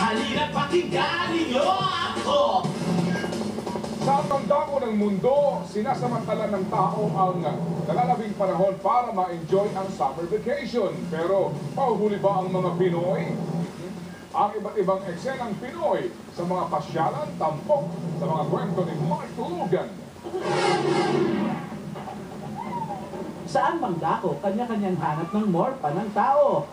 Halina't pakinggan ninyo ako! Sa pagdako ng mundo, sinasamantala ng tao ang nalalabing panahon para ma-enjoy ang summer vacation. Pero pauhuli ba ang mga Pinoy? Ang iba't ibang eksenang Pinoy sa mga pasyalan, tampok sa mga kwento ni Mark Logan. Saan mang dako, kanya-kanyang hanap ng morpa ng tao?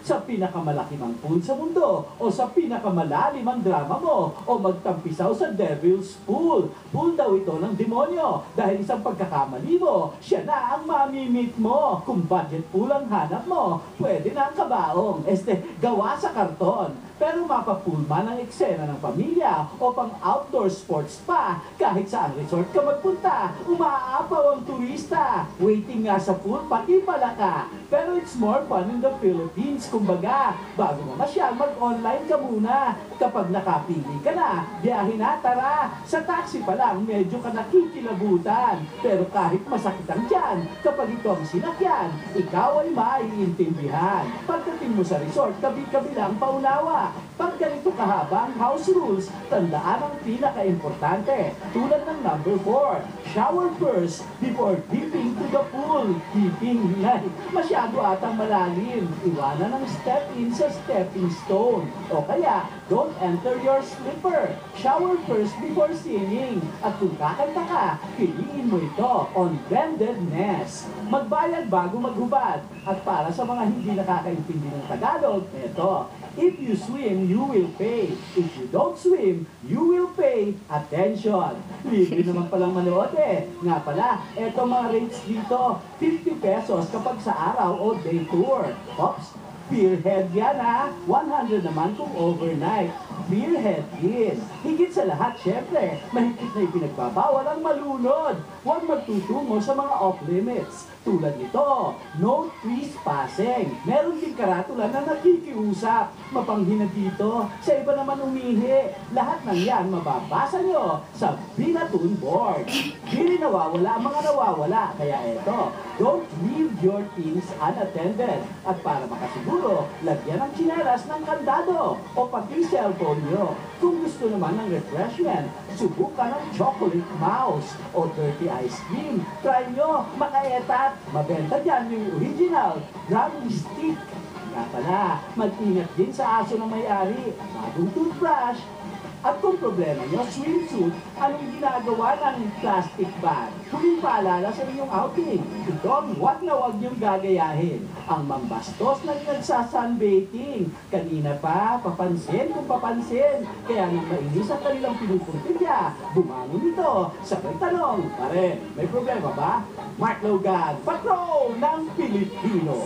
Sa pinakamalaki mang pool sa mundo, o sa pinakamalalim ang drama mo, o magtampisaw sa Devil's Pool. Pool daw ito ng demonyo, dahil isang pagkakamali mo, siya na ang mamimit mo. Kung budget pool ang hanap mo, pwede na ang kabaong, gawa sa karton. Pero mapapool man ang eksena ng pamilya o pang outdoor sports pa, kahit saan resort ka magpunta, umaapaw ang turista. Waiting nga sa pool, pati pala ka. Pero it's more fun in the Philippines. Kumbaga, bago mo masyal, mag-online ka muna. Kapag nakapili ka na, biyahe na, tara. Sa taxi pa lang, medyo ka nakikilabutan. Pero kahit masakit ang tiyan, kapag ito ang sinakyan, ikaw ay maiintindihan. Pagdating mo sa resort, kabi-kabilang paunawa. Pag ganito kahaba ang house rules, tandaan ang pinaka-importante. Tulad ng number 4, shower first before dipping to the pool. Dipping, masyado atang malalim. Iwanan ang step-in sa stepping stone. O kaya, don't enter your slipper. Shower first before singing. At kung kakanta ka, piliin mo ito on bendedness. Magbayad bago maghubad. At para sa mga hindi nakakaintindi ng Tagalog, ito. If you swim, you will pay. If you don't swim, you will pay. Attention! Libre naman palang manood eh. Nga pala, eto mga rates dito. 50 pesos kapag sa araw o day tour. Oops! Spearhead yan ha. 100 naman kung overnight. Spearhead din. Higit sa lahat, syempre, mahigit na ipinagbabawal ang malunod. Huwag magtutungo sa mga off-limits. Tulad nito, no trespassing. Meron din karatula na nakikiusap. Mapanghinag dito, sa iba naman umihi. Lahat ng yan mababasa nyo sa Binatun board. Di rin nawawala ang mga nawawala. Kaya eto, don't leave your things unattended. At para makasiguro, lagyan ng tsinelas ng kandado o pati cellphone nyo. Kung gusto naman ng refreshment, subukan ng chocolate mouse o dirty ice cream. Try nyo, makaetat. Mabenta dyan yung original gummy stick. Nga pala, mag-ingat din sa aso ng may-ari, bagong toothbrush. At kung problema nyo, swimsuit, anong ginagawa ng plastic bag? Huling paalala sa inyong outing. Ito ang huwag na huwag niyong gagayahin. Ang mambastos na nagsasunbathing. Kanina pa, papansin kung papansin. Kaya nang mainis ang kanilang pinupuntilya, bumangon ito. Sabay tanong, pare, may problema ba? Mark Logan, patrol ng Pilipino.